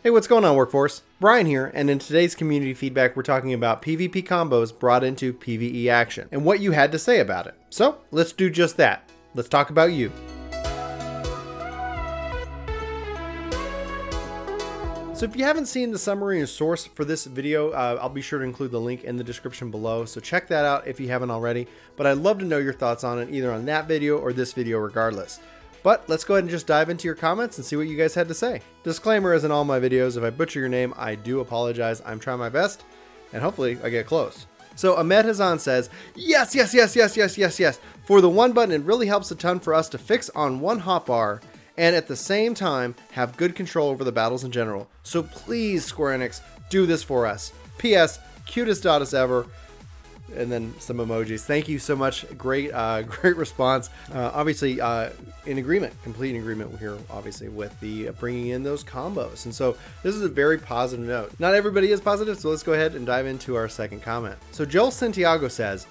Hey, what's going on, workforce? Brian here, and in today's community feedback, we're talking about PvP combos brought into PvE action and what you had to say about it. So let's do just that. Let's talk about you. So if you haven't seen the summary and source for this video, I'll be sure to include the link in the description below. So check that out if you haven't already. But I'd love to know your thoughts on it, either on that video or this video regardless. But let's go ahead and just dive into your comments and see what you guys had to say. Disclaimer, as in all my videos, if I butcher your name, I do apologize. I'm trying my best, and hopefully I get close. So Ahmed Hazan says, yes. For the one button, it really helps a ton for us to fix on one hotbar, and at the same time, have good control over the battles in general. So please, Square Enix, do this for us. P.S. Cutest Dotus ever. And then some emojis. Thank you so much. Great response. Obviously, in agreement, complete agreement here, obviously, with the bringing in those combos. And so this is a very positive note. Not everybody is positive, so let's go ahead and dive into our second comment. So Joel Santiago says,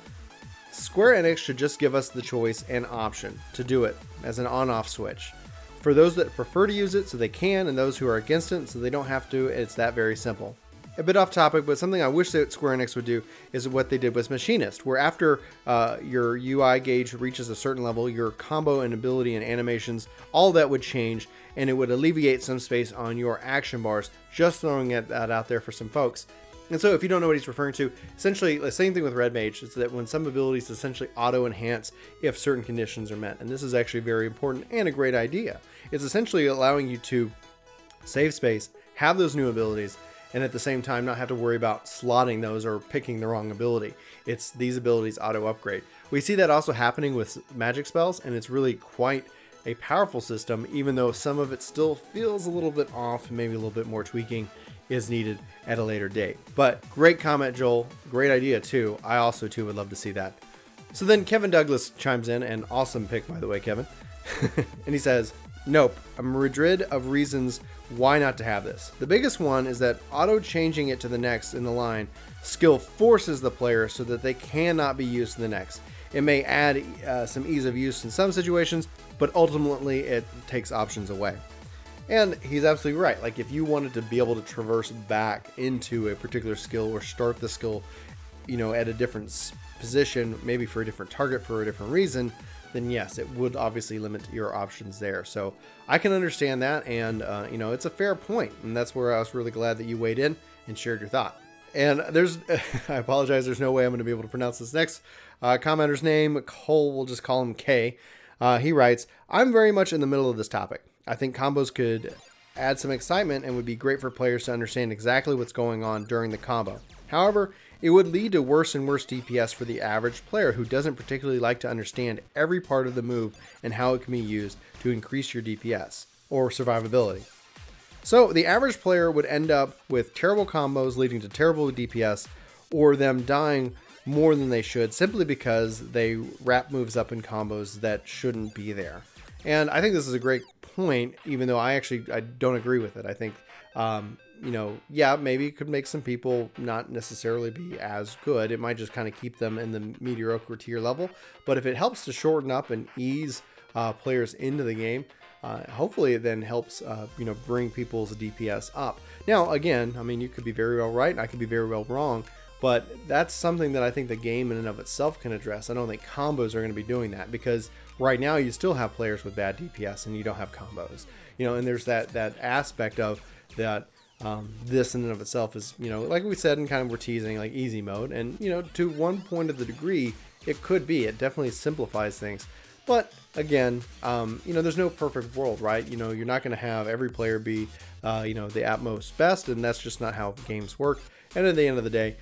Square Enix should just give us the choice and option to do it as an on-off switch. For those that prefer to use it so they can, and those who are against it so they don't have to, it's that very simple. A bit off topic, but something I wish that Square Enix would do is what they did with Machinist, where after your UI gauge reaches a certain level, your combo and ability and animations, all that would change, and it would alleviate some space on your action bars. Just throwing that out there for some folks. And so if you don't know what he's referring to, essentially the same thing with Red Mage, is that when some abilities essentially auto-enhance if certain conditions are met. And this is actually very important and a great idea. It's essentially allowing you to save space, have those new abilities, and at the same time not have to worry about slotting those or picking the wrong ability. It's these abilities auto upgrade. We see that also happening with magic spells, and it's really quite a powerful system, even though some of it still feels a little bit off, maybe a little bit more tweaking is needed at a later date. But great comment, Joel. Great idea too. I also too would love to see that. So then Kevin Douglas chimes in, and awesome pick, by the way, Kevin. And he says, nope, I'm rid of reasons why not to have this. The biggest one is that auto-changing it to the next in the line skill forces the player so that they cannot be used to the next. It may add some ease of use in some situations, but ultimately it takes options away. And he's absolutely right. Like if you wanted to be able to traverse back into a particular skill or start the skill, you know, at a different position, maybe for a different target for a different reason, then yes, it would obviously limit your options there. So I can understand that, and you know, it's a fair point, and that's where I was really glad that you weighed in and shared your thought. And there's, I apologize, there's no way I'm going to be able to pronounce this next commenter's name. Cole, we'll just call him K. He writes, I'm very much in the middle of this topic. I think combos could add some excitement and would be great for players to understand exactly what's going on during the combo. However, it would lead to worse and worse DPS for the average player who doesn't particularly like to understand every part of the move and how it can be used to increase your DPS or survivability. So the average player would end up with terrible combos leading to terrible DPS, or them dying more than they should simply because they wrap moves up in combos that shouldn't be there. And I think this is a great point, even though I don't agree with it. I think you know, yeah, maybe it could make some people not necessarily be as good. It might just kind of keep them in the mediocre tier level. But if it helps to shorten up and ease players into the game, hopefully it then helps, you know, bring people's DPS up. Now, again, I mean, you could be very well right, and I could be very well wrong, but that's something that I think the game in and of itself can address. I don't think combos are going to be doing that, because right now you still have players with bad DPS and you don't have combos. You know, and there's that aspect of that. This in and of itself is, you know, like we said, and kind of we're teasing like easy mode, and you know, to one point of the degree it could be, it definitely simplifies things, but again, you know, there's no perfect world, right? You know, you're not going to have every player be you know, the utmost best, and that's just not how games work. And at the end of the day,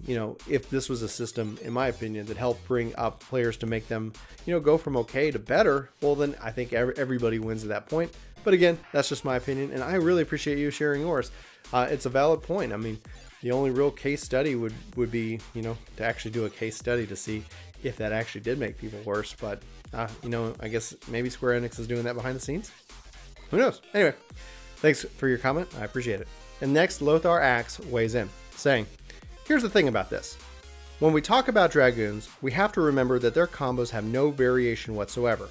you know, if this was a system, in my opinion, that helped bring up players to make them, you know, go from okay to better, well then I think everybody wins at that point. But again, that's just my opinion, and I really appreciate you sharing yours. It's a valid point. I mean, the only real case study would be, you know, to actually do a case study to see if that actually did make people worse. But, you know, I guess maybe Square Enix is doing that behind the scenes. Who knows? Anyway, thanks for your comment. I appreciate it. And next, Lothar Axe weighs in, saying, here's the thing about this. When we talk about Dragoons, we have to remember that their combos have no variation whatsoever.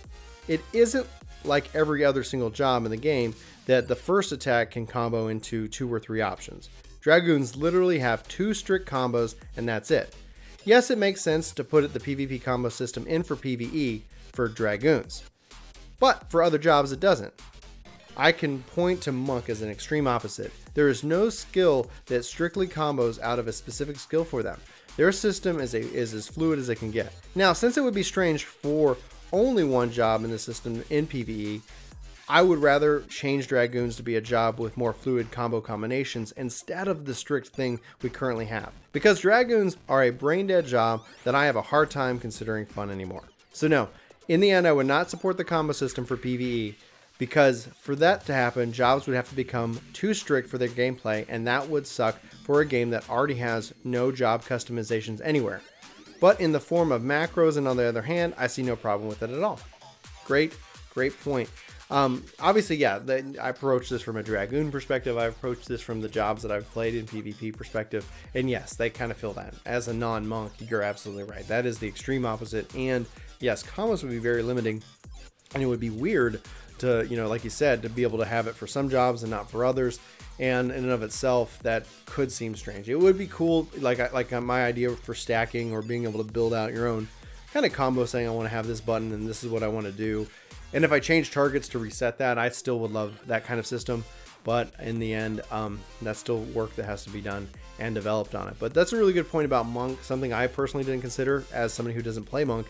It isn't like every other single job in the game, that the first attack can combo into 2 or 3 options. Dragoons literally have 2 strict combos and that's it. Yes, it makes sense to put the PvP combo system in for PvE for Dragoons, but for other jobs it doesn't. I can point to Monk as an extreme opposite. There is no skill that strictly combos out of a specific skill for them. Their system is as fluid as it can get. Now, since it would be strange for only one job in the system in PvE, I would rather change Dragoons to be a job with more fluid combo combinations instead of the strict thing we currently have. Because Dragoons are a brain dead job that I have a hard time considering fun anymore. So no, in the end I would not support the combo system for PvE, because for that to happen, jobs would have to become too strict for their gameplay, and that would suck for a game that already has no job customizations anywhere. But in the form of macros, and on the other hand, I see no problem with it at all. Great point. Obviously, yeah, I approach this from a Dragoon perspective. I approach this from the jobs that I've played in PvP perspective. And yes, they kind of feel that. As a non-monk, you're absolutely right. That is the extreme opposite. And yes, combos would be very limiting. And it would be weird to, you know, like you said, to be able to have it for some jobs and not for others. And in and of itself, that could seem strange. It would be cool, like my idea for stacking or being able to build out your own kind of combo, saying I want to have this button and this is what I want to do. And if I change targets to reset that, I still would love that kind of system. But in the end, that's still work that has to be done and developed on it. But that's a really good point about Monk, something I personally didn't consider as somebody who doesn't play Monk.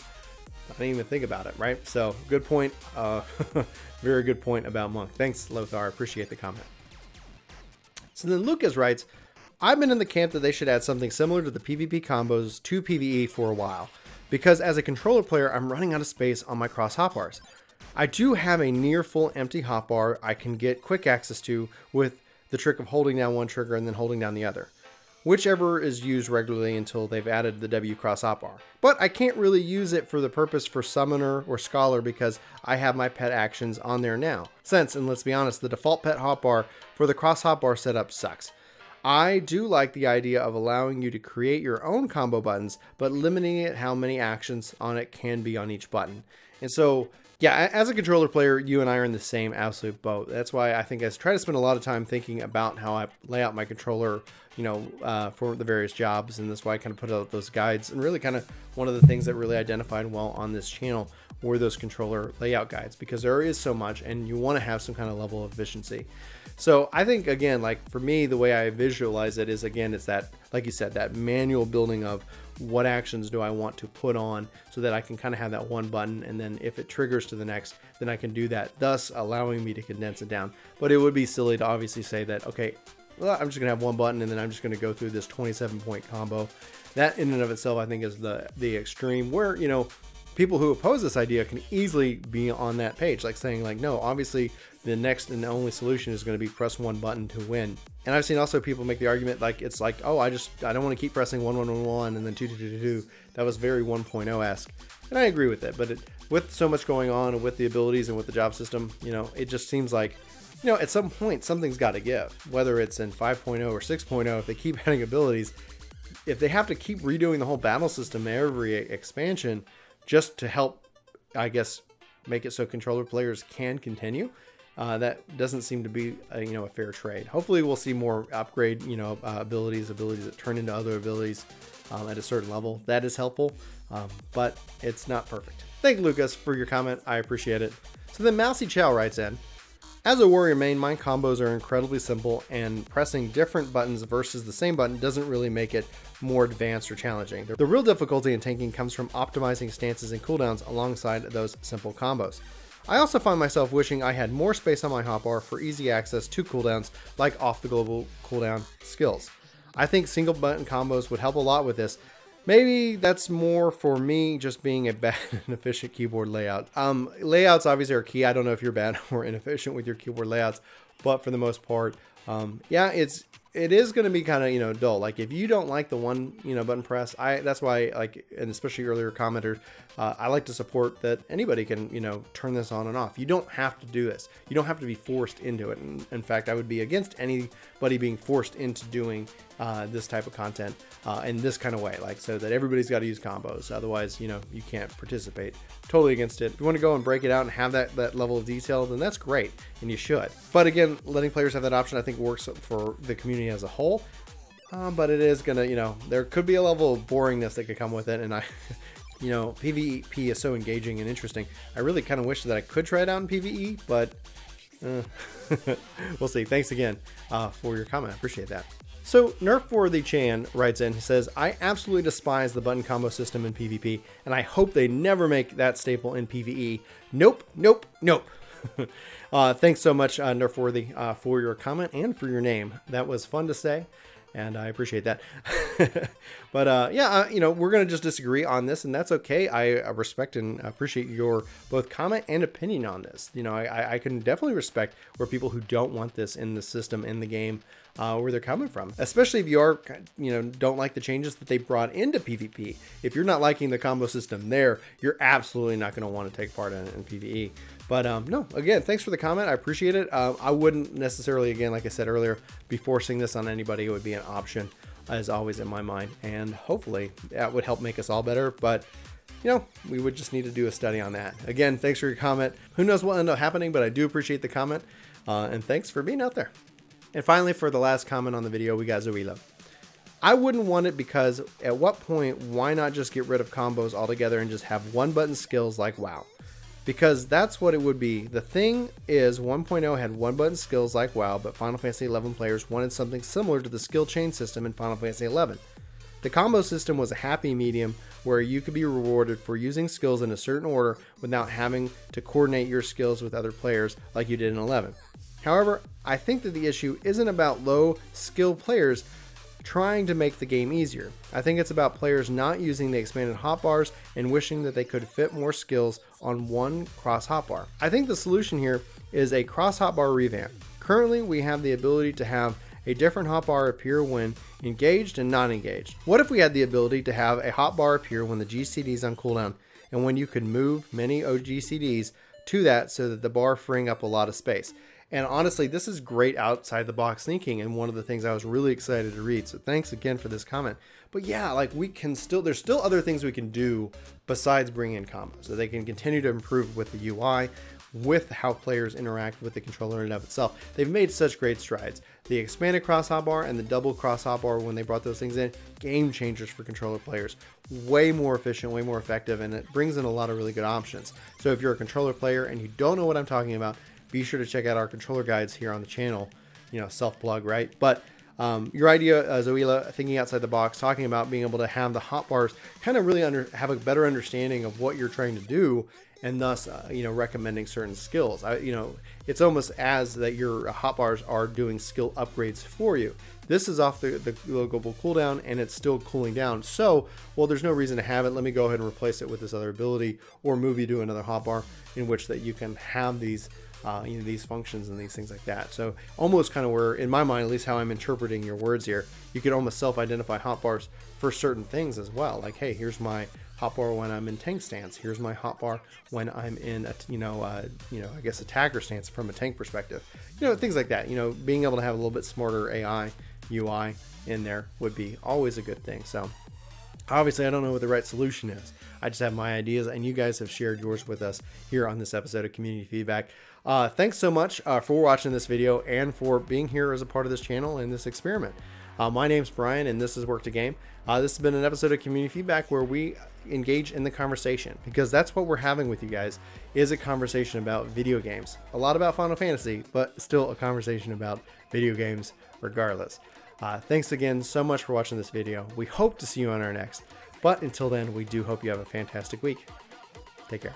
I didn't even think about it, right? So good point. Very good point about Monk. Thanks, Lothar. Appreciate the comment. So then Lucas writes, I've been in the camp that they should add something similar to the PvP combos to PvE for a while, because as a controller player, I'm running out of space on my cross hotbars. I do have a near full empty hotbar I can get quick access to with the trick of holding down one trigger and then holding down the other, whichever is used regularly until they've added the W cross hotbar. But I can't really use it for the purpose for Summoner or Scholar because I have my pet actions on there now. Since, and let's be honest, the default pet hotbar for the cross hotbar setup sucks. I do like the idea of allowing you to create your own combo buttons, but limiting it how many actions on it can be on each button. And so, yeah, as a controller player, you and I are in the same absolute boat. That's why I think I try to spend a lot of time thinking about how I lay out my controller, you know, for the various jobs. And that's why I kind of put out those guides. And really kind of one of the things that really identified well on this channel were those controller layout guides, because there is so much and you want to have some kind of level of efficiency. So I think, again, like for me, the way I visualize it is, again, it's that, like you said, that manual building of what actions do I want to put on so that I can kind of have that one button, and then if it triggers to the next, then I can do that, thus allowing me to condense it down. But it would be silly to obviously say that, okay, well, I'm just gonna have one button and then I'm just gonna go through this 27-point combo. That in and of itself, I think, is the extreme where, you know, people who oppose this idea can easily be on that page, like saying like, no, obviously the next and the only solution is going to be press one button to win. And I've seen also people make the argument like, it's like, oh, I don't want to keep pressing 1 1 1 1 and then 2 2 2 2 2. That was very 1.0-esque, and I agree with it. But with so much going on and with the abilities and with the job system, you know, it just seems like, you know, at some point something's got to give. Whether it's in 5.0 or 6.0, if they keep adding abilities, if they have to keep redoing the whole battle system every expansion just to help, I guess, make it so controller players can continue, that doesn't seem to be a fair trade. Hopefully we'll see more upgrade, abilities that turn into other abilities at a certain level. That is helpful, but it's not perfect. Thank you, Lucas, for your comment. I appreciate it. So then Mousy Chow writes in, as a warrior main, my combos are incredibly simple, and pressing different buttons versus the same button doesn't really make it more advanced or challenging. The real difficulty in tanking comes from optimizing stances and cooldowns alongside those simple combos. I also find myself wishing I had more space on my hotbar for easy access to cooldowns like off the global cooldown skills. I think single button combos would help a lot with this. Maybe that's more for me just being a bad and efficient keyboard layout. Layouts obviously are key. I don't know if you're bad or inefficient with your keyboard layouts, but for the most part, yeah, it is going to be kind of, dull. Like if you don't like the one, button press, that's why, like, and especially earlier commenters, I like to support that anybody can, turn this on and off. You don't have to do this. You don't have to be forced into it. And in fact, I would be against anybody being forced into doing this type of content in this kind of way, like so that everybody's got to use combos. Otherwise, you know, you can't participate. Totally against it. If you want to go and break it out and have that level of detail, then that's great, and you should. But again, letting players have that option, I think, works for the community as a whole. But it is gonna, you know, there could be a level of boringness that could come with it, and you know, PvP is so engaging and interesting. I really kind of wish that I could try it out in PvE, but we'll see. Thanks again for your comment. I appreciate that. So Nerfworthy Chan writes in, he says, I absolutely despise the button combo system in PvP, and I hope they never make that staple in PvE. Nope, nope, nope. Thanks so much, Nerfworthy, for your comment and for your name. That was fun to say, and I appreciate that. But yeah, you know, we're going to just disagree on this, and that's okay. I respect and appreciate your both comment and opinion on this. You know, I can definitely respect where people who don't want this in the system, in the game, where they're coming from, especially if you are, you know, don't like the changes that they brought into PvP. If you're not liking the combo system there, you're absolutely not going to want to take part in PvE. But no, again, thanks for the comment. I appreciate it. I wouldn't necessarily, again, like I said earlier, be forcing this on anybody. It would be an option, as always, in my mind, and hopefully that would help make us all better. But you know, we would just need to do a study on that. Again, thanks for your comment. Who knows what will end up happening, but I do appreciate the comment, and thanks for being out there. And finally, for the last comment on the video, we got Zoila. I wouldn't want it because at what point, why not just get rid of combos altogether and just have one button skills like WoW? Because that's what it would be. The thing is, 1.0 had one button skills like WoW, but Final Fantasy XI players wanted something similar to the skill chain system in Final Fantasy XI. The combo system was a happy medium where you could be rewarded for using skills in a certain order without having to coordinate your skills with other players like you did in 11. However, I think that the issue isn't about low skill players trying to make the game easier. I think it's about players not using the expanded hotbars and wishing that they could fit more skills on one cross hotbar. I think the solution here is a cross hotbar revamp. Currently, we have the ability to have a different hotbar appear when engaged and not engaged. What if we had the ability to have a hotbar appear when the GCD is on cooldown and when you could move many OGCDs to that so that the bar freeing up a lot of space? And honestly, this is great outside the box thinking, and one of the things I was really excited to read. So thanks again for this comment. But yeah, like we can still, there's still other things we can do besides bring in combos. So they can continue to improve with the UI, with how players interact with the controller in and of itself. They've made such great strides. The expanded cross hotbar and the double cross hotbar, when they brought those things in, game changers for controller players. Way more efficient, way more effective, and it brings in a lot of really good options. So if you're a controller player and you don't know what I'm talking about, be sure to check out our controller guides here on the channel. You know, self-plug, right? But your idea, Zoila, thinking outside the box, talking about being able to have the hotbars kind of really have a better understanding of what you're trying to do, and thus, you know, recommending certain skills. You know, it's almost as that your hotbars are doing skill upgrades for you. This is off the global cooldown, and it's still cooling down. So, well, there's no reason to have it. Let me go ahead and replace it with this other ability, or move you to another hotbar in which that you can have these you know, these functions and these things like that. So almost kind of where, in my mind, at least how I'm interpreting your words here, you could almost self-identify hotbars for certain things as well. Like, hey, here's my hotbar when I'm in tank stance. Here's my hotbar when I'm in a, I guess attacker stance from a tank perspective. You know, things like that. You know, being able to have a little bit smarter AI UI in there would be always a good thing. So obviously, I don't know what the right solution is. I just have my ideas, and you guys have shared yours with us here on this episode of Community Feedback. Thanks so much for watching this video and for being here as a part of this channel and this experiment. My name's Brian, and this is Work to Game. This has been an episode of Community Feedback where we engage in the conversation, because that's what we're having with you guys, is a conversation about video games. A lot about Final Fantasy, but still a conversation about video games regardless. Thanks again so much for watching this video. We hope to see you on our next. But until then, we do hope you have a fantastic week. Take care.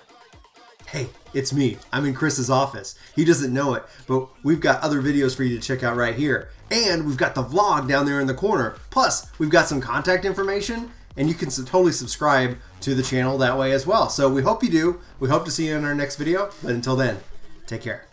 Hey, it's me. I'm in Chris's office. He doesn't know it, but we've got other videos for you to check out right here. And we've got the vlog down there in the corner. Plus, we've got some contact information, and you can totally subscribe to the channel that way as well. So we hope you do. We hope to see you in our next video. But until then, take care.